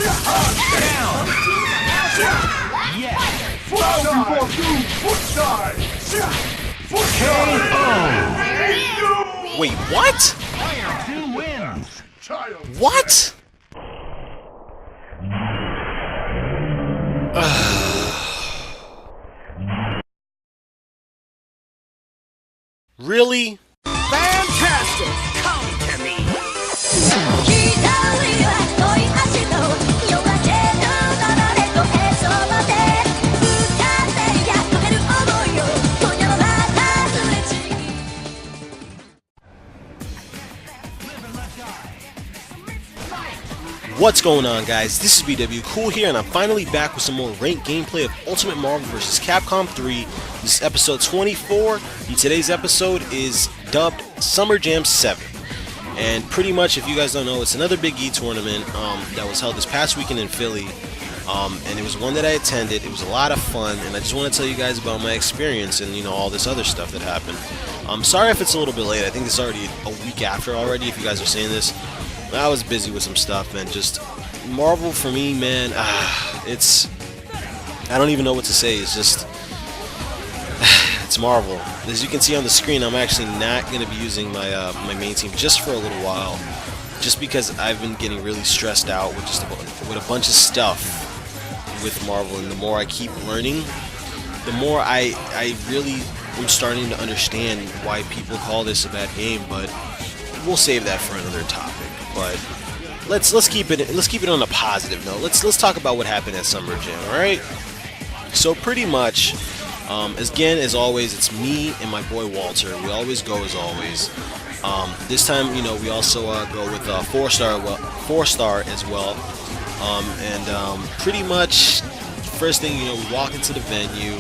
Down! Yes! KO! Wait, what? Player 2 wins! What? Really? Fantastic! Come to me! What's going on, guys? This is BW Cool here, and I'm finally back with some more ranked gameplay of Ultimate Marvel vs. Capcom 3. This is episode 24, and today's episode is dubbed Summer Jam 7. And pretty much, if you guys don't know, it's another Big E tournament that was held this past weekend in Philly. And it was one that I attended. It was a lot of fun, and I just want to tell you guys about my experience and, you know, all this other stuff that happened. I'm sorry if it's a little bit late. I think it's already a week after already, if you guys are seeing this. I was busy with some stuff, and just Marvel for me, man, it's, I don't even know what to say. It's just, it's Marvel. As you can see on the screen, I'm actually not going to be using my my main team just for a little while, just because I've been getting really stressed out with just with a bunch of stuff with Marvel, and the more I keep learning, the more I really am starting to understand why people call this a bad game. But we'll save that for another topic. But let's keep it on a positive note. Let's talk about what happened at Summer Jam. All right. So pretty much, as always, it's me and my boy Walter. We always go as always. This time, you know, we also go with 4-star as well. Pretty much, first thing, you know, we walk into the venue,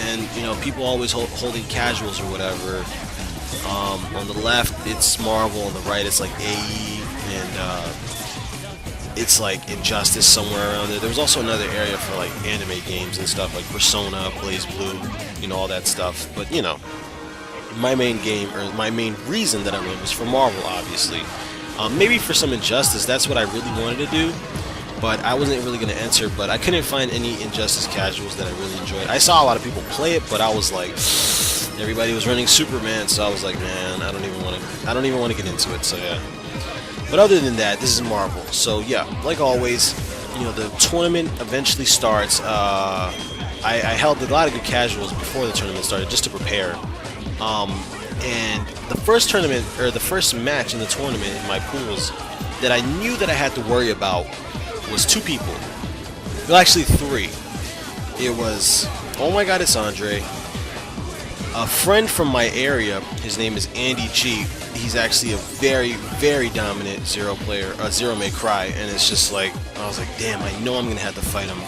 and you know, people always holding casuals or whatever. On the left, it's Marvel. On the right, it's like AE, and it's like Injustice somewhere around there. There was also another area for like anime games and stuff, like Persona, Blaze Blue, you know, all that stuff. But you know, my main game, or my main reason that I went was for Marvel, obviously. Maybe for some Injustice, that's what I really wanted to do, but I wasn't really going to enter. But I couldn't find any Injustice casuals that I really enjoyed. I saw a lot of people play it, but I was like, everybody was running Superman, so I was like, man, I don't even want to get into it. So yeah. But other than that, this is Marvel. So yeah, like always, you know, the tournament eventually starts. I held a lot of good casuals before the tournament started, just to prepare. And the first tournament, or the first match in the tournament in my pools that I knew that I had to worry about was two people. Well, actually three. It was, oh my god, it's Andre. A friend from my area, his name is Andy G. He's actually a very, very dominant Zero May Cry, and it's just like, I was like, damn, I know I'm going to have to fight him.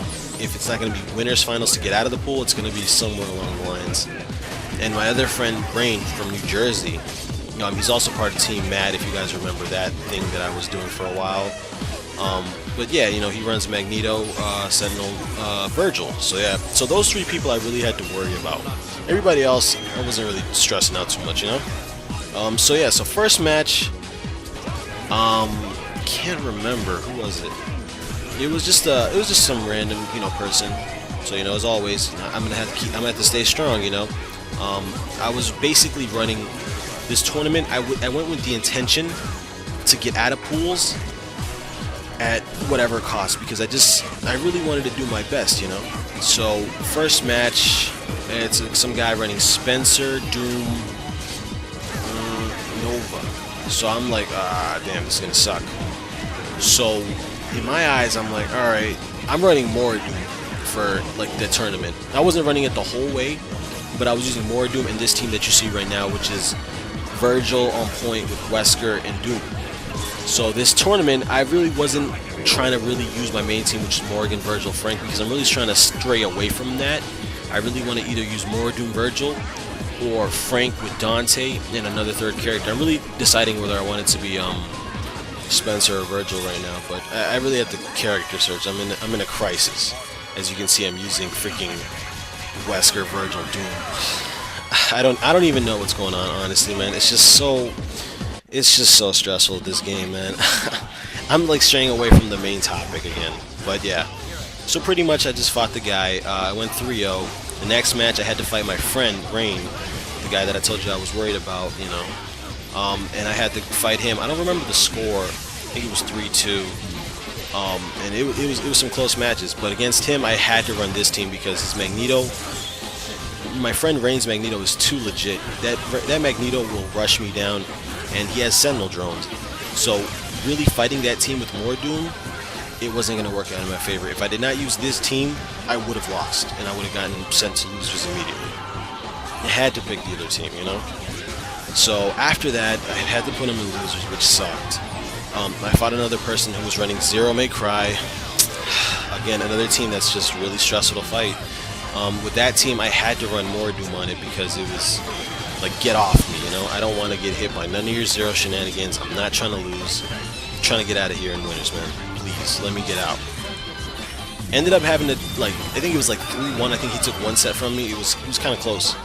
If it's not going to be winners finals to get out of the pool, it's going to be somewhere along the lines. And my other friend, Brain, from New Jersey, he's also part of Team Mad, if you guys remember that thing that I was doing for a while. But yeah, you know, he runs Magneto, Sentinel, Virgil. So yeah, so those three people I really had to worry about. Everybody else, I wasn't really stressing out too much, you know? So yeah, so first match, can't remember, who was it? It was just some random, you know, person. So, you know, as always, I'm gonna have to stay strong, you know? I was basically running this tournament. I went with the intention to get out of pools at whatever cost, because I really wanted to do my best, you know? So, first match, it's some guy running Spencer, Doom, Nova. So I'm like, damn, this is gonna suck. So, in my eyes, I'm like, alright, I'm running more Doom for, like, the tournament. I wasn't running it the whole way, but I was using more Doom in this team that you see right now, which is Virgil on point with Wesker and Doom. So this tournament, I really wasn't trying to really use my main team, which is Morgan, Virgil, Frank, because I'm really trying to stray away from that. I really want to either use more Doom Virgil or Frank with Dante and another third character. I'm really deciding whether I want it to be Spencer or Virgil right now, but I really have to character search. I'm in a crisis. As you can see, I'm using freaking Wesker, Virgil, Doom. I don't even know what's going on, honestly, man. It's just so stressful, this game, man. I'm like straying away from the main topic again, but yeah. So pretty much I just fought the guy. I went 3-0. The next match I had to fight my friend Rain, the guy that I told you I was worried about, you know. And I had to fight him. I don't remember the score. I think it was 3-2. And it was some close matches. But against him, I had to run this team because his Magneto, my friend Rain's Magneto is too legit. That Magneto will rush me down, and he has Sentinel drones. So really fighting that team with more Doom, it wasn't going to work out in my favor. If I did not use this team, I would have lost, and I would have gotten sent to losers immediately. I had to pick the other team, you know? So after that, I had to put him in losers, which sucked. I fought another person who was running Zero May Cry. Again, another team that's just really stressful to fight. With that team, I had to run more Doom on it because it was like, get off me, you know? I don't want to get hit by none of your Zero shenanigans. I'm not trying to lose. I'm trying to get out of here in winners, man. Please, let me get out. Ended up having to, like, I think it was like 3-1. I think he took one set from me. It was kind of close.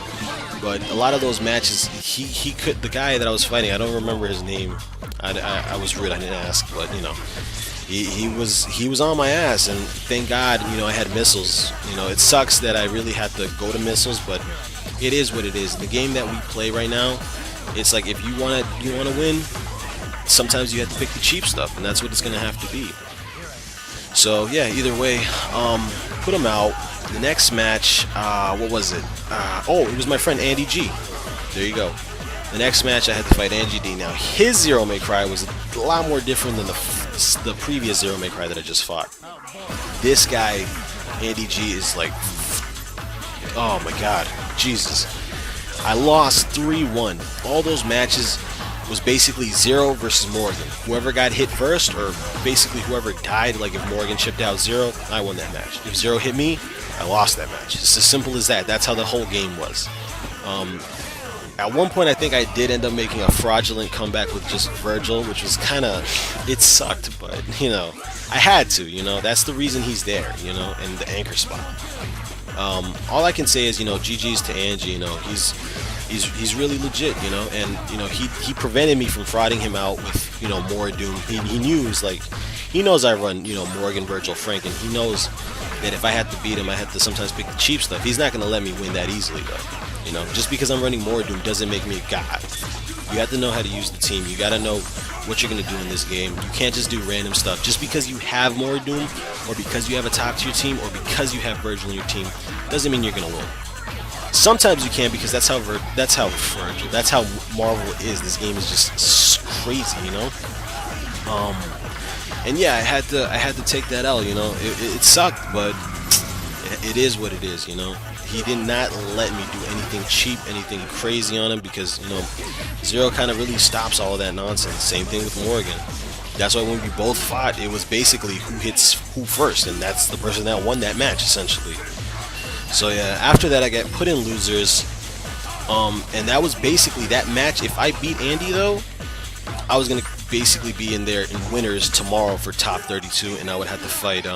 But a lot of those matches, he could, the guy that I was fighting, I don't remember his name. I was rude, I didn't ask, but you know, he was on my ass, and thank God, you know, I had missiles. You know, it sucks that I really had to go to missiles, but it is what it is. The game that we play right now, it's like if you wanna win, sometimes you have to pick the cheap stuff, and that's what it's gonna have to be. So yeah, either way, put him out. The next match, what was it? Oh, it was my friend Andy G. There you go. The next match I had to fight Angie D. Now his Zero May Cry was a lot more different than the previous Zero May Cry that I just fought. This guy, Andy G, is like, oh my god, Jesus. I lost 3-1. All those matches was basically Zero versus Morgan. Whoever got hit first, or basically whoever died, like if Morgan chipped out Zero, I won that match. If Zero hit me, I lost that match. It's as simple as that. That's how the whole game was. At one point, I think I did end up making a fraudulent comeback with just Virgil, which was kind of, it sucked, but, you know, I had to, you know, that's the reason he's there, you know, in the anchor spot. All I can say is, you know, GG's to Angie, you know, he's really legit, you know, and, you know, he prevented me from frauding him out with, you know, more Doom. He knew, it's like, he knows I run, you know, Morgan, Virgil, Frank, and he knows that if I had to beat him, I had to sometimes pick the cheap stuff. He's not going to let me win that easily, though. You know, just because I'm running more Doom doesn't make me a god. You have to know how to use the team. You got to know what you're going to do in this game. You can't just do random stuff. Just because you have more Doom, or because you have a top tier team, or because you have Virgil in your team, doesn't mean you're going to win. Sometimes you can, because that's how Marvel is. This game is just crazy, you know. And yeah, I had to take that L. You know, it sucked, but it is what it is. You know, he did not let me do anything cheap, anything crazy on him, because, you know, Zero kind of really stops all of that nonsense. Same thing with Morgan. That's why when we both fought, it was basically who hits who first, and that's the person that won that match essentially. So yeah, after that I got put in losers, and that was basically that match. If I beat Andy though, I was gonna basically be in there in winners tomorrow for top 32, and I would have to fight, I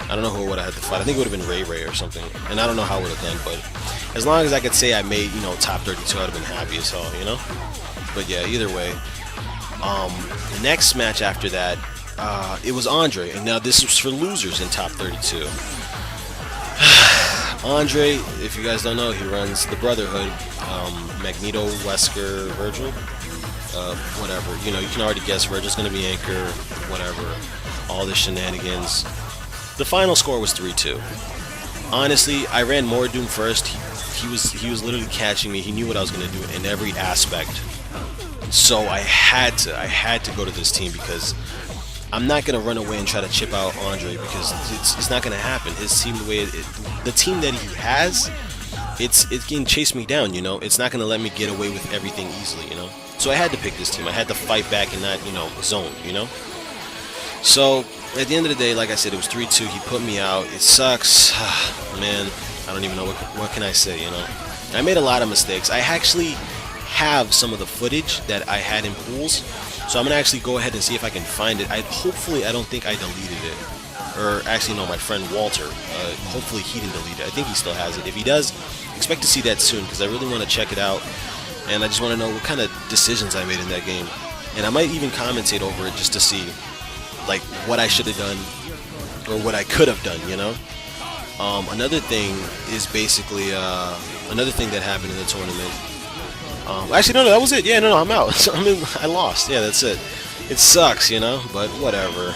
don't know who I would have had to fight. I think it would have been Ray Ray or something, and I don't know how I would have done, but as long as I could say I made, you know, top 32, I'd have been happy as hell, you know. But yeah, either way, the next match after that, it was Andre, and now this was for losers in top 32. Andre, if you guys don't know, he runs the Brotherhood, Magneto, Wesker, Virgil, whatever. You know, you can already guess Virgil's going to be anchor, whatever, all the shenanigans. The final score was 3-2. Honestly, I ran more Doom first. He was literally catching me. He knew what I was going to do in every aspect. So I had to go to this team, because I'm not going to run away and try to chip out Andre, because it's not going to happen. His team, the team that he has, it's going to chase me down, you know. It's not going to let me get away with everything easily, you know. So I had to pick this team. I had to fight back and not, you know, zone, you know. So at the end of the day, like I said, it was 3-2. He put me out. It sucks. Man, I don't even know what can I say, you know. I made a lot of mistakes. I actually have some of the footage that I had in pools, so I'm gonna actually go ahead and see if I can find it. Hopefully I don't think I deleted it, or actually no, my friend Walter, hopefully he didn't delete it. I think he still has it. If he does, expect to see that soon, because I really want to check it out, and I just want to know what kind of decisions I made in that game, and I might even commentate over it just to see like what I should have done or what I could have done, you know. Another thing is basically another thing that happened in the tournament. Actually, no, that was it. Yeah, no, I'm out. I mean, I lost. Yeah, that's it. It sucks, you know, but whatever.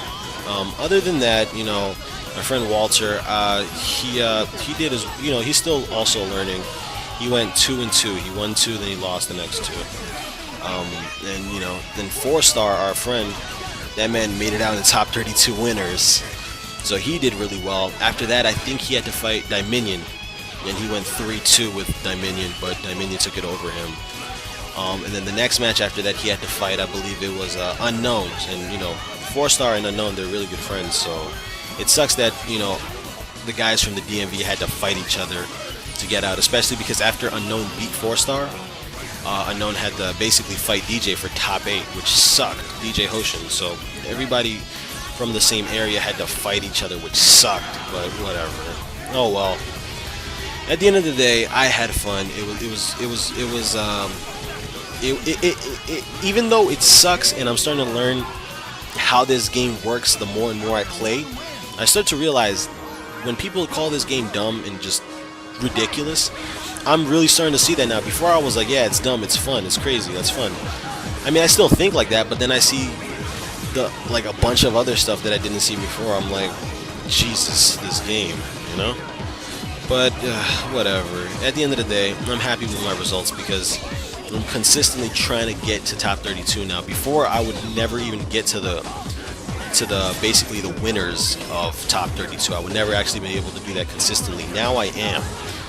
Other than that, you know, my friend Walter, he did his, you know, he's still also learning. He went 2-2. He won 2, then he lost the next 2. And you know, then 4-star, our friend, that man made it out in the top 32 winners. So he did really well. After that, I think he had to fight Dominion, and he went 3-2 with Dominion, but Dominion took it over him. And then the next match after that, he had to fight, I believe it was Unknowns, and you know, 4-star and Unknown, they're really good friends. So it sucks that, you know, the guys from the DMV had to fight each other to get out, especially because after Unknown beat 4-star, Unknown had to basically fight DJ for top 8, which sucked, DJ Hsien. So everybody from the same area had to fight each other, which sucked, but whatever. Oh well. At the end of the day, I had fun. Even though it sucks and I'm starting to learn how this game works the more and more I play, I start to realize when people call this game dumb and just ridiculous, I'm really starting to see that now. Before I was like, yeah, it's dumb, it's fun, it's crazy, that's fun. I mean, I still think like that, but then I see like a bunch of other stuff that I didn't see before. I'm like, Jesus, this game, you know? But whatever. At the end of the day, I'm happy with my results because I'm consistently trying to get to top 32 now. Before, I would never even get to the basically the winners of top 32. I would never actually be able to do that consistently. Now I am.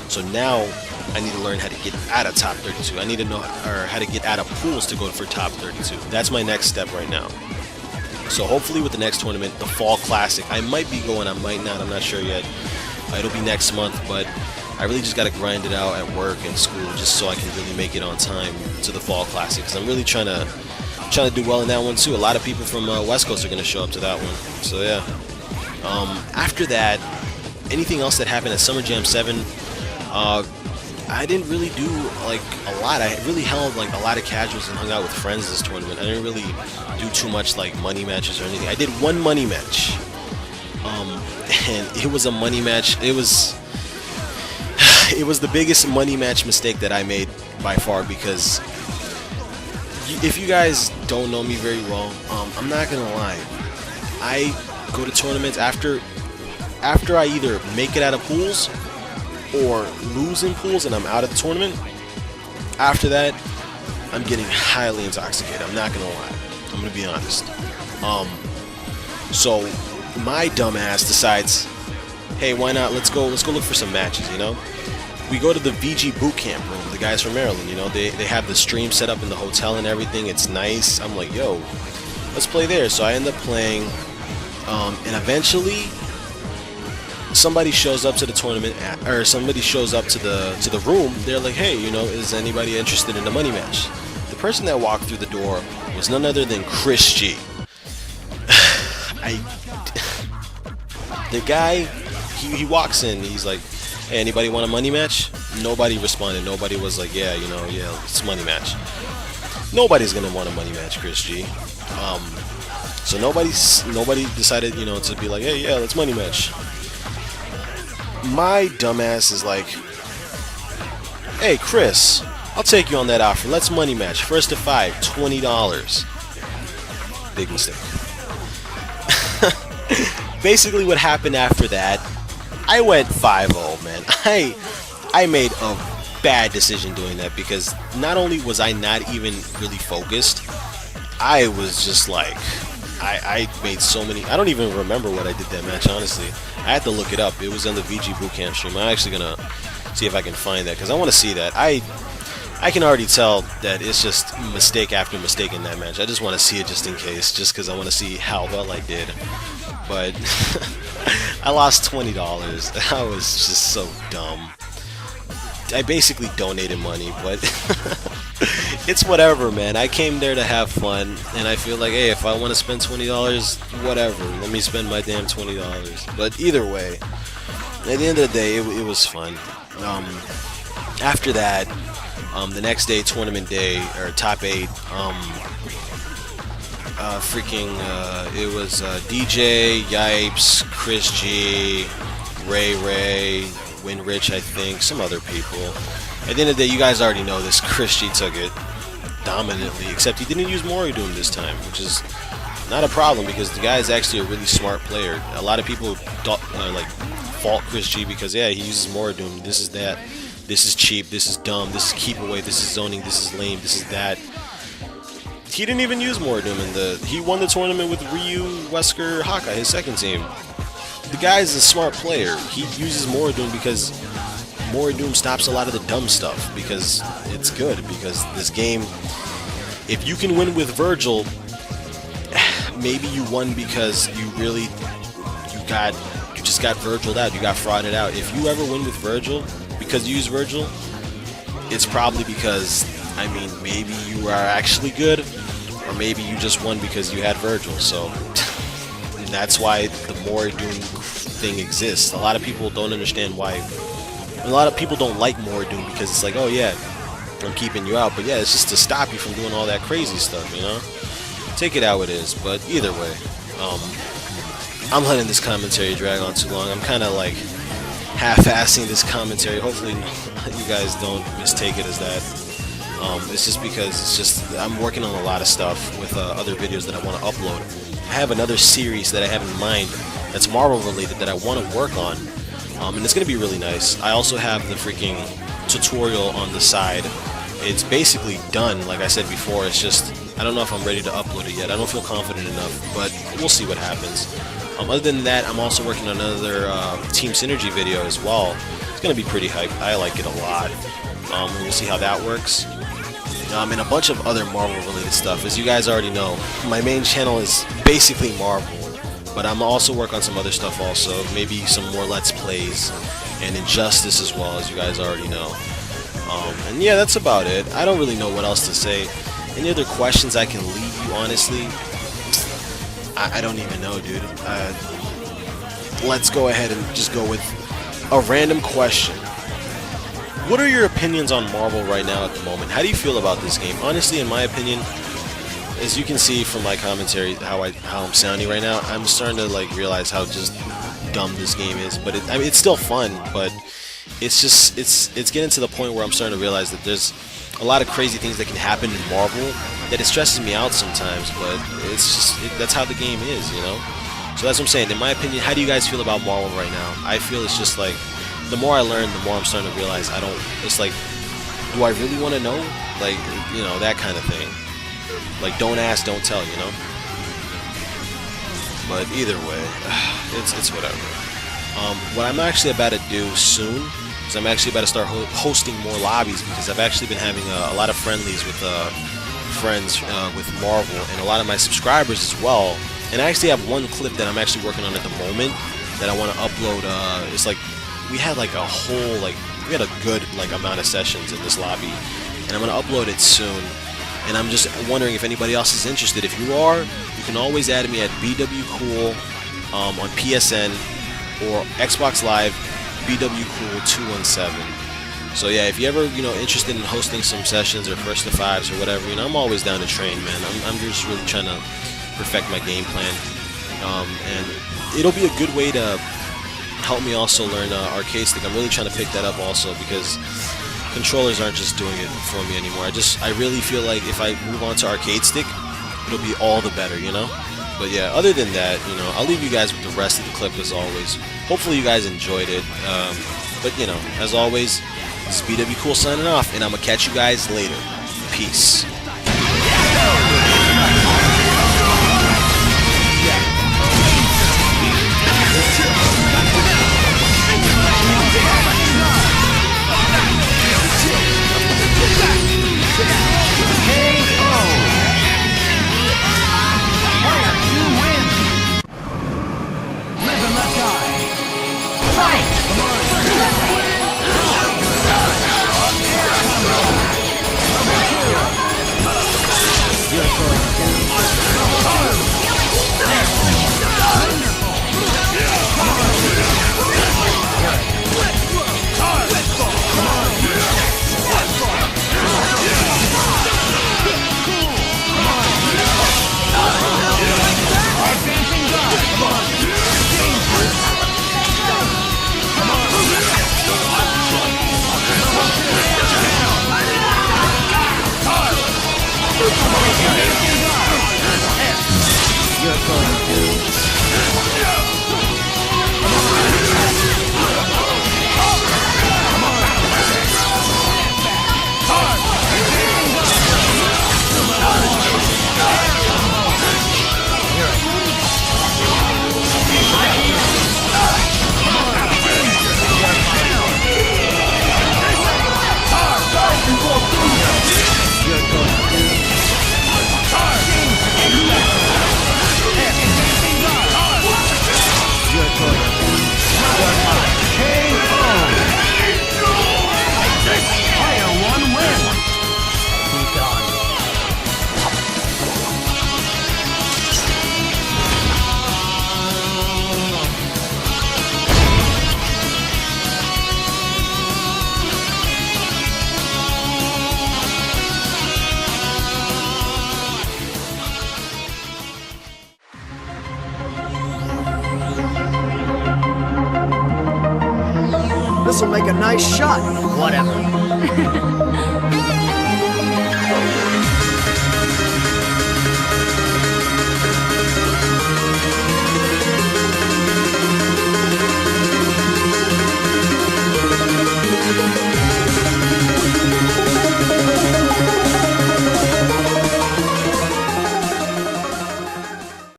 So now I need to learn how to get out of top 32. I need to know how to get out of pools to go for top 32. That's my next step right now. So hopefully with the next tournament, the Fall Classic, I might be going, I might not, I'm not sure yet. It'll be next month, but I really just got to grind it out at work and school just so I can really make it on time to the Fall Classic, because I'm really trying to do well in that one too. A lot of people from West Coast are going to show up to that one. So yeah. After that, anything else that happened at Summer Jam 7, I didn't really do like a lot. I really held like a lot of casuals and hung out with friends this tournament. I didn't really do too much like money matches or anything. I did one money match, and it was a money match. It was the biggest money match mistake that I made by far, because if you guys don't know me very well, I'm not gonna lie. I go to tournaments after I either make it out of pools or lose in pools and I'm out of the tournament. After that, I'm getting highly intoxicated. I'm not gonna lie. I'm gonna be honest. So my dumbass decides, hey, why not? Let's go look for some matches. You know, we go to the VG boot camp room. The guys from Maryland, you know, they have the stream set up in the hotel and everything. It's nice. I'm like, yo, let's play there. So I end up playing, and eventually somebody shows up to the tournament, or somebody shows up to the room. They're like, hey, you know, is anybody interested in the money match? The person that walked through the door was none other than Chris G. The guy, he walks in, he's like, hey, anybody want a money match? Nobody responded. Nobody was like, yeah, you know, yeah, it's a money match. Nobody's gonna want a money match, Chris G. So nobody decided, you know, to be like, hey, yeah, let's money match. My dumbass is like, hey, Chris, I'll take you on that offer. Let's money match. First to 5, $20. Big mistake. Basically what happened after that, I went 5-0, man. I made a bad decision doing that, because not only was I not even really focused, I was just like, I made so many. I don't even remember what I did that match, honestly. I had to look it up. It was on the VG Bootcamp stream. I'm actually gonna see if I can find that, because I want to see that. I can already tell that it's just mistake after mistake in that match. I just want to see it just in case, just because I want to see how well I did. But I lost $20. I was just so dumb. I basically donated money, but it's whatever, man. I came there to have fun, and I feel like, hey, if I want to spend $20, whatever. Let me spend my damn $20. But either way, at the end of the day, it was fun. After that, the next day, tournament day, or top 8, It was DJ, Yipes, Chris G, Ray, Winrich, I think, some other people. At the end of the day, you guys already know this. Chris G took it dominantly, except he didn't use Morridun this time, which is not a problem because the guy is actually a really smart player. A lot of people fault Chris G because he uses Morridun. This is that. This is cheap. This is dumb. This is keep away. This is zoning. This is lame. This is that. He didn't even use Morridun he won the tournament with Ryu, Wesker, Hawkeye, his second team. The guy is a smart player. He uses Morridun because Morridun stops a lot of the dumb stuff because it's good. Because this game, if you can win with Virgil, maybe you won because you just got Virgiled out. You got frauded out. If you ever win with Virgil because you use Virgil, it's probably because, I mean, maybe you are actually good, or maybe you just won because you had Virgil. So that's why the Morridun thing exists. A lot of people don't understand why. A lot of people don't like Morridun because it's like, oh yeah, I'm keeping you out. But yeah, it's just to stop you from doing all that crazy stuff, you know? Take it how it is. But either way, I'm letting this commentary drag on too long. I'm kind of like half-assing this commentary. Hopefully you guys don't mistake it as that. It's just because I'm working on a lot of stuff with other videos that I want to upload. I have another series that I have in mind that's Marvel related that I want to work on, and it's going to be really nice. I also have the freaking tutorial on the side. It's basically done, like I said before. It's just, I don't know if I'm ready to upload it yet. I don't feel confident enough, but we'll see what happens. Other than that, I'm also working on another Team Synergy video as well. It's going to be pretty hype. I like it a lot. We'll see how that works. And a bunch of other Marvel-related stuff. As you guys already know, my main channel is basically Marvel, but I'm also working on some other stuff also. Maybe some more Let's Plays and Injustice as well, as you guys already know. And yeah, that's about it. I don't really know what else to say. Any other questions I can leave you, honestly? I don't even know, dude. Let's go ahead and just go with a random question. What are your opinions on Marvel right now at the moment? How do you feel about this game? Honestly, in my opinion, as you can see from my commentary, how I'm sounding right now, I'm starting to like realize how just dumb this game is. But I mean, it's still fun, but it's getting to the point where I'm starting to realize that there's a lot of crazy things that can happen in Marvel that it stresses me out sometimes. But it's just that's how the game is, you know. So that's what I'm saying. In my opinion, how do you guys feel about Marvel right now? I feel it's just like, the more I learn, the more I'm starting to realize it's like, do I really want to know? Like, you know, that kind of thing. Like, don't ask, don't tell, you know? But either way, it's whatever. What I'm actually about to do soon is I'm actually about to start hosting more lobbies, because I've actually been having a lot of friendlies with friends with Marvel, and a lot of my subscribers as well. And I actually have one clip that I'm actually working on at the moment that I want to upload. It's like, we had like a whole, we had a good amount of sessions in this lobby, and I'm going to upload it soon. And I'm just wondering if anybody else is interested. If you are, you can always add me at BWCool on PSN or Xbox Live BWCool217. So yeah, if you ever interested in hosting some sessions or first to fives or whatever, I'm always down to train, man. I'm just really trying to perfect my game plan, and it'll be a good way to help me also learn arcade stick. I'm really trying to pick that up also, because controllers aren't just doing it for me anymore. I really feel like if I move on to arcade stick, it'll be all the better, But yeah, other than that, I'll leave you guys with the rest of the clip as always. Hopefully you guys enjoyed it. But as always, this is BWCool signing off, and I'm gonna catch you guys later. Peace. This'll make a nice shot. Whatever.